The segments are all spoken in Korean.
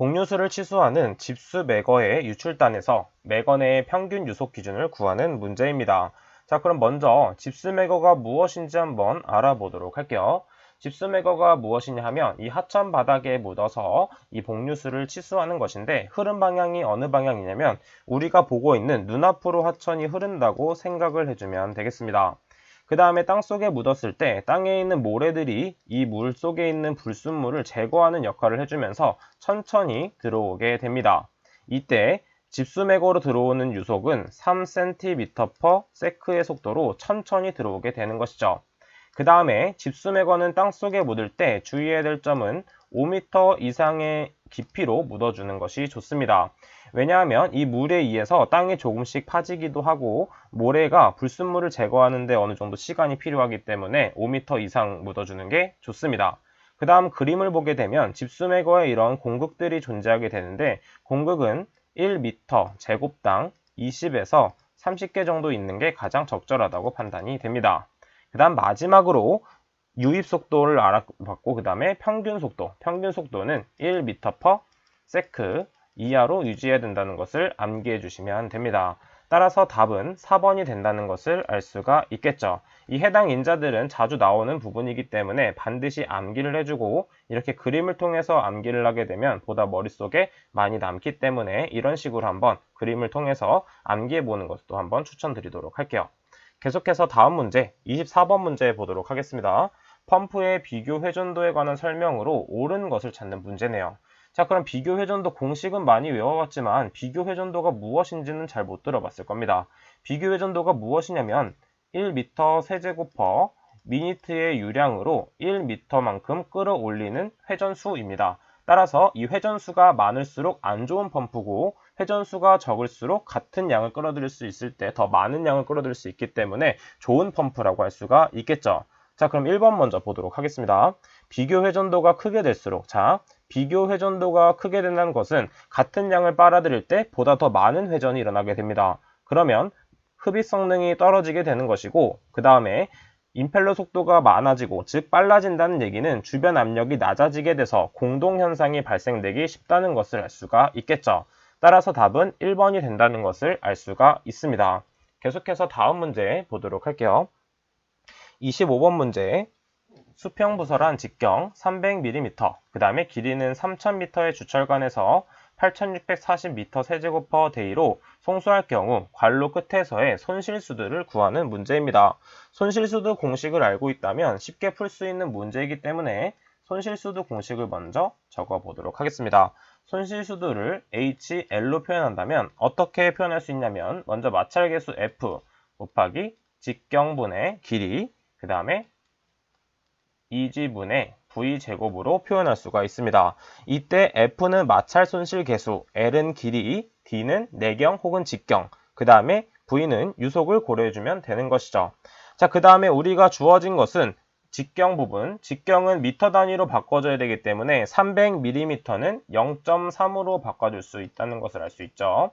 복류수를 치수하는 집수 매거의 유출단에서 매거 내의 평균 유속 기준을 구하는 문제입니다. 자, 그럼 먼저 집수 매거가 무엇인지 한번 알아보도록 할게요. 집수 매거가 무엇이냐 하면 이 하천 바닥에 묻어서 이 복류수를 치수하는 것인데, 흐름 방향이 어느 방향이냐면 우리가 보고 있는 눈앞으로 하천이 흐른다고 생각을 해주면 되겠습니다. 그 다음에 땅속에 묻었을 때 땅에 있는 모래들이 이 물 속에 있는 불순물을 제거하는 역할을 해주면서 천천히 들어오게 됩니다. 이때 집수매거로 들어오는 유속은 3cm/s의 속도로 천천히 들어오게 되는 것이죠. 그 다음에 집수매거는 땅속에 묻을 때 주의해야 될 점은 5m 이상의 깊이로 묻어주는 것이 좋습니다. 왜냐하면 이 물에 의해서 땅이 조금씩 파지기도 하고 모래가 불순물을 제거하는 데 어느 정도 시간이 필요하기 때문에 5m 이상 묻어주는 게 좋습니다. 그 다음 그림을 보게 되면 집수매거에 이런 공극들이 존재하게 되는데, 공극은 1m 제곱당 20에서 30개 정도 있는 게 가장 적절하다고 판단이 됩니다. 그 다음 마지막으로 유입 속도를 알아봤고, 그 다음에 평균 속도는 1m/s 이하로 유지해야 된다는 것을 암기해 주시면 됩니다. 따라서 답은 4번이 된다는 것을 알 수가 있겠죠. 이 해당 인자들은 자주 나오는 부분이기 때문에 반드시 암기를 해주고, 이렇게 그림을 통해서 암기를 하게 되면 보다 머릿속에 많이 남기 때문에 이런 식으로 한번 그림을 통해서 암기해 보는 것도 한번 추천드리도록 할게요. 계속해서 다음 문제 24번 문제 보도록 하겠습니다. 펌프의 비교 회전도에 관한 설명으로 옳은 것을 찾는 문제네요. 자, 그럼 비교 회전도 공식은 많이 외워봤지만 비교 회전도가 무엇인지는 잘 못 들어봤을 겁니다. 비교 회전도가 무엇이냐면 1m 세제곱/의 유량으로 1m만큼 끌어올리는 회전수입니다. 따라서 이 회전수가 많을수록 안 좋은 펌프고, 회전수가 적을수록 같은 양을 끌어들일 수 있을 때 더 많은 양을 끌어들일 수 있기 때문에 좋은 펌프라고 할 수가 있겠죠. 자, 그럼 1번 먼저 보도록 하겠습니다. 비교 회전도가 크게 될수록, 비교 회전도가 크게 된다는 것은 같은 양을 빨아들일 때 보다 더 많은 회전이 일어나게 됩니다. 그러면 흡입 성능이 떨어지게 되는 것이고, 그 다음에 임펠러 속도가 많아지고, 즉 빨라진다는 얘기는 주변 압력이 낮아지게 돼서 공동현상이 발생되기 쉽다는 것을 알 수가 있겠죠. 따라서 답은 1번이 된다는 것을 알 수가 있습니다. 계속해서 다음 문제 보도록 할게요. 25번 문제, 수평부설한 직경 300mm, 그 다음에 길이는 3000m의 주철관에서 8640m 세제곱/데이로 송수할 경우 관로 끝에서의 손실수들을 구하는 문제입니다. 손실수도 공식을 알고 있다면 쉽게 풀 수 있는 문제이기 때문에 손실수도 공식을 먼저 적어보도록 하겠습니다. 손실수들을 HL로 표현한다면 어떻게 표현할 수 있냐면, 먼저 마찰계수 F 곱하기 직경분의 길이, 그 다음에 Eg분의 V제곱으로 표현할 수가 있습니다. 이때 F는 마찰 손실 계수, L은 길이, D는 내경 혹은 직경, 그 다음에 V는 유속을 고려해주면 되는 것이죠. 자, 그 다음에 우리가 주어진 것은 직경 부분, 직경은 미터 단위로 바꿔줘야 되기 때문에 300mm는 0.3으로 바꿔줄 수 있다는 것을 알 수 있죠.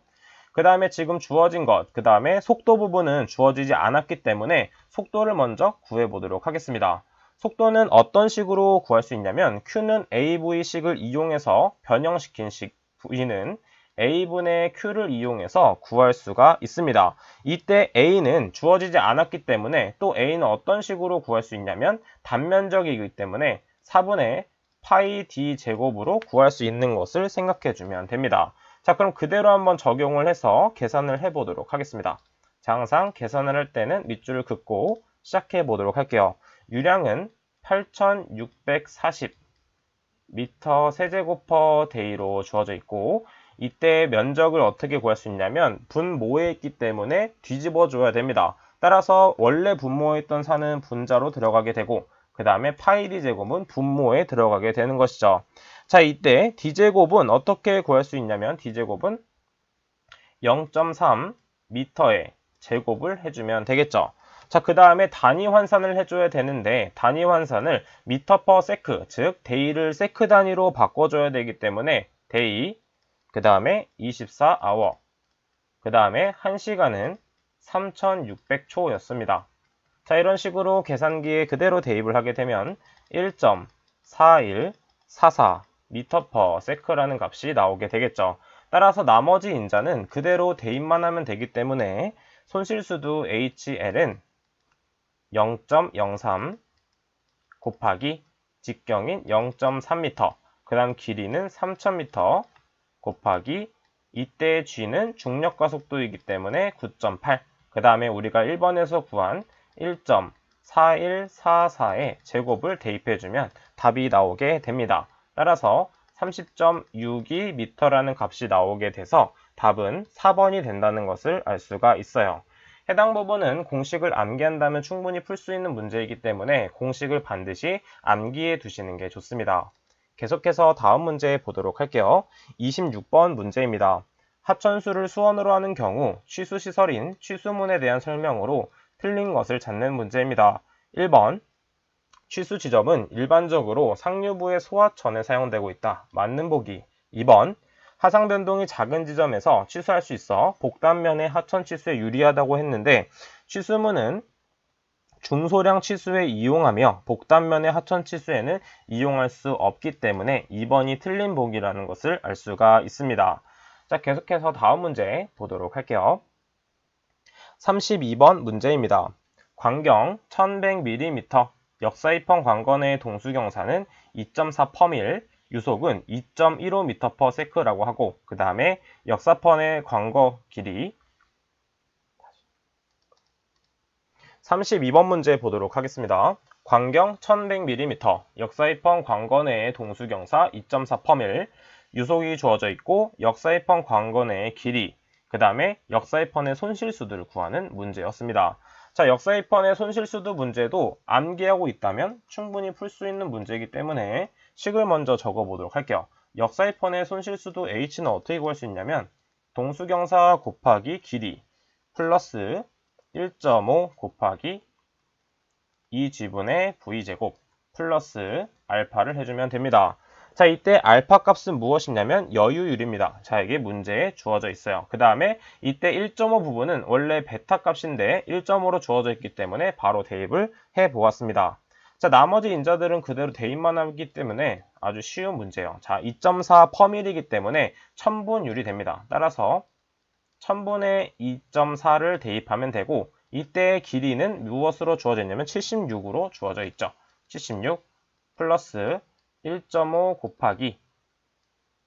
그 다음에 지금 주어진 것, 그 다음에 속도 부분은 주어지지 않았기 때문에 속도를 먼저 구해보도록 하겠습니다. 속도는 어떤 식으로 구할 수 있냐면, Q는 AV식을 이용해서 변형시킨 식, V는 A분의 Q를 이용해서 구할 수가 있습니다. 이때 A는 주어지지 않았기 때문에, 또 A는 어떤 식으로 구할 수 있냐면 단면적이기 때문에 4분의 파이 D 제곱으로 구할 수 있는 것을 생각해 주면 됩니다. 자, 그럼 그대로 한번 적용을 해서 계산을 해보도록 하겠습니다. 자, 항상 계산을 할 때는 밑줄을 긋고 시작해 보도록 할게요. 유량은 8640m 세제곱/데이로 주어져 있고, 이때 면적을 어떻게 구할 수 있냐면 분모에 있기 때문에 뒤집어 줘야 됩니다. 따라서 원래 분모에 있던 산은 분자로 들어가게 되고, 그 다음에 파이 D제곱은 분모에 들어가게 되는 것이죠. 자, 이때 D제곱은 어떻게 구할 수 있냐면, D제곱은 0.3m의 제곱을 해주면 되겠죠. 자, 그 다음에 단위 환산을 해줘야 되는데, 단위 환산을 미터/세크, 즉 데이를 세크 단위로 바꿔줘야 되기 때문에 데이, 그 다음에 24아워, 그 다음에 1시간은 3600초였습니다. 자, 이런 식으로 계산기에 그대로 대입을 하게 되면 1.4144 m/s라는 값이 나오게 되겠죠. 따라서 나머지 인자는 그대로 대입만 하면 되기 때문에 손실수도 HL은 0.03 곱하기 직경인 0.3m, 그 다음 길이는 3000m 곱하기 이때 G는 중력과 속도이기 때문에 9.8, 그 다음에 우리가 1번에서 구한 1.4144의 제곱을 대입해주면 답이 나오게 됩니다. 따라서 30.62m라는 값이 나오게 돼서 답은 4번이 된다는 것을 알 수가 있어요. 해당 부분은 공식을 암기한다면 충분히 풀 수 있는 문제이기 때문에 공식을 반드시 암기해 두시는 게 좋습니다. 계속해서 다음 문제 보도록 할게요. 26번 문제입니다. 하천수를 수원으로 하는 경우 취수시설인 취수문에 대한 설명으로 틀린 것을 찾는 문제입니다. 1번 취수 지점은 일반적으로 상류부의 소하천에 사용되고 있다. 맞는 보기. 2번 하상 변동이 작은 지점에서 취수할 수 있어 복단면의 하천 취수에 유리하다고 했는데 취수문은 중소량 취수에 이용하며 복단면의 하천 취수에는 이용할 수 없기 때문에 2번이 틀린 보기라는 것을 알 수가 있습니다. 자, 계속해서 다음 문제 보도록 할게요. 32번 문제입니다. 광경 1100mm, 역사입헌 광거 내의 동수경사는 2.4 유속은 2.15m/s라고 하고, 그 다음에 역사펀의 광거 길이 32번 문제 보도록 하겠습니다. 광경 1100mm, 역사입헌 광거 내의 동수경사 2.4 유속이 주어져 있고 역사입헌 광거 내의 길이, 그 다음에 역사입헌의 손실수들을 구하는 문제였습니다. 자, 역사입헌의 손실수도 문제도 암기하고 있다면 충분히 풀 수 있는 문제이기 때문에 식을 먼저 적어보도록 할게요. 역사입헌의 손실수도 H는 어떻게 구할 수 있냐면 동수경사 곱하기 길이 플러스 1.5 곱하기 2지분의 V제곱 플러스 알파를 해주면 됩니다. 자, 이때 알파 값은 무엇이냐면 여유율입니다. 자, 이게 문제에 주어져 있어요. 그 다음에 이때 1.5 부분은 원래 베타 값인데 1.5로 주어져 있기 때문에 바로 대입을 해 보았습니다. 자, 나머지 인자들은 그대로 대입만 하기 때문에 아주 쉬운 문제예요. 자, 2.4%이기 때문에 천분율이 됩니다. 따라서 1000분의 2.4를 대입하면 되고, 이때의 길이는 무엇으로 주어져 있냐면 76으로 주어져 있죠. 76 플러스 1.5 곱하기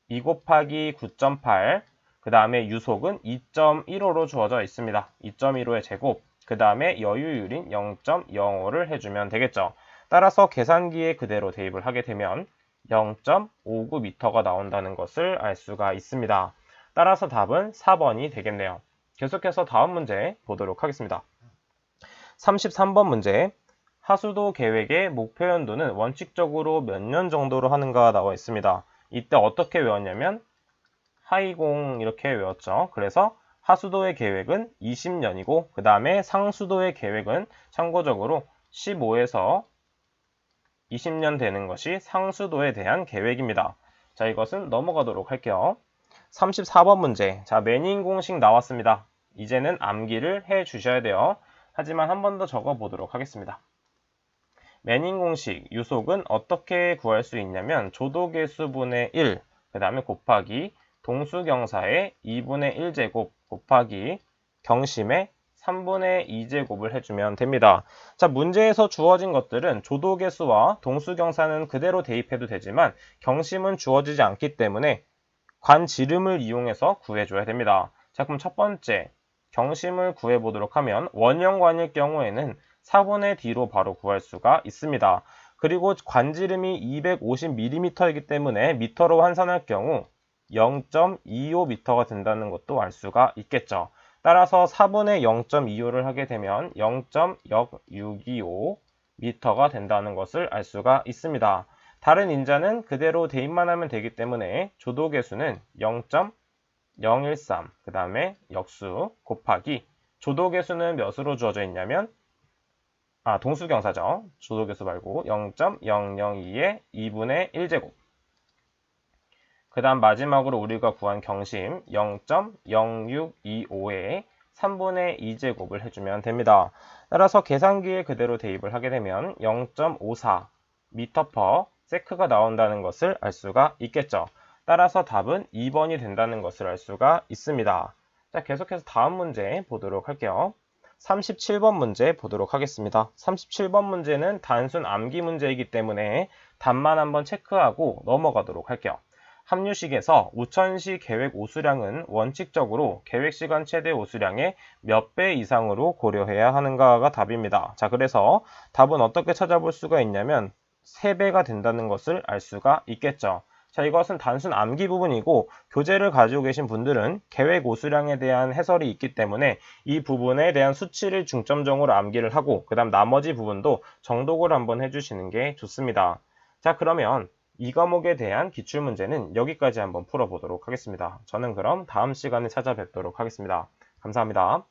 2 곱하기 9.8, 그 다음에 유속은 2.15로 주어져 있습니다. 2.15의 제곱, 그 다음에 여유율인 0.05를 해주면 되겠죠. 따라서 계산기에 그대로 대입을 하게 되면 0.59m가 나온다는 것을 알 수가 있습니다. 따라서 답은 4번이 되겠네요. 계속해서 다음 문제 보도록 하겠습니다. 33번 문제. 하수도 계획의 목표 연도는 원칙적으로 몇 년 정도로 하는가 나와 있습니다. 이때 어떻게 외웠냐면 하이공 이렇게 외웠죠. 그래서 하수도의 계획은 20년이고 그 다음에 상수도의 계획은 참고적으로 15에서 20년 되는 것이 상수도에 대한 계획입니다. 자, 이것은 넘어가도록 할게요. 34번 문제. 자, 매닝 공식 나왔습니다. 이제는 암기를 해 주셔야 돼요. 하지만 한 번 더 적어 보도록 하겠습니다. 매닝 공식 유속은 어떻게 구할 수 있냐면 조도계수분의 1, 그 다음에 곱하기 동수경사의 2분의 1제곱 곱하기 경심의 3분의 2제곱을 해주면 됩니다. 자, 문제에서 주어진 것들은 조도계수와 동수경사는 그대로 대입해도 되지만 경심은 주어지지 않기 때문에 관지름을 이용해서 구해줘야 됩니다. 자, 그럼 첫 번째 경심을 구해보도록 하면 원형관일 경우에는 4분의 D로 바로 구할 수가 있습니다. 그리고 관지름이 250mm이기 때문에 미터로換算할 경우 0.25m가 된다는 것도 알 수가 있겠죠. 따라서 4분의 0.25를 하게 되면 0.0625m가 된다는 것을 알 수가 있습니다. 다른 인자는 그대로 대입만 하면 되기 때문에 조도계수는 0.013, 그 다음에 역수 곱하기 조도계수는 몇으로 주어져 있냐면 동수경사죠. 조도계수 말고 0.002의 2분의 1제곱. 그 다음 마지막으로 우리가 구한 경심 0.0625의 3분의 2제곱을 해주면 됩니다. 따라서 계산기에 그대로 대입을 하게 되면 0.54m/s 세크가 나온다는 것을 알 수가 있겠죠. 따라서 답은 2번이 된다는 것을 알 수가 있습니다. 자, 계속해서 다음 문제 보도록 할게요. 37번 문제 보도록 하겠습니다. 37번 문제는 단순 암기 문제이기 때문에 답만 한번 체크하고 넘어가도록 할게요. 합류식에서 우천시 계획 오수량은 원칙적으로 계획시간 최대 오수량의 몇 배 이상으로 고려해야 하는가가 답입니다. 자, 그래서 답은 어떻게 찾아볼 수가 있냐면 3배가 된다는 것을 알 수가 있겠죠. 자, 이것은 단순 암기 부분이고 교재를 가지고 계신 분들은 계획 오수량에 대한 해설이 있기 때문에 이 부분에 대한 수치를 중점적으로 암기를 하고 그 다음 나머지 부분도 정독을 한번 해주시는 게 좋습니다. 자, 그러면 이 과목에 대한 기출문제는 여기까지 한번 풀어보도록 하겠습니다. 저는 그럼 다음 시간에 찾아뵙도록 하겠습니다. 감사합니다.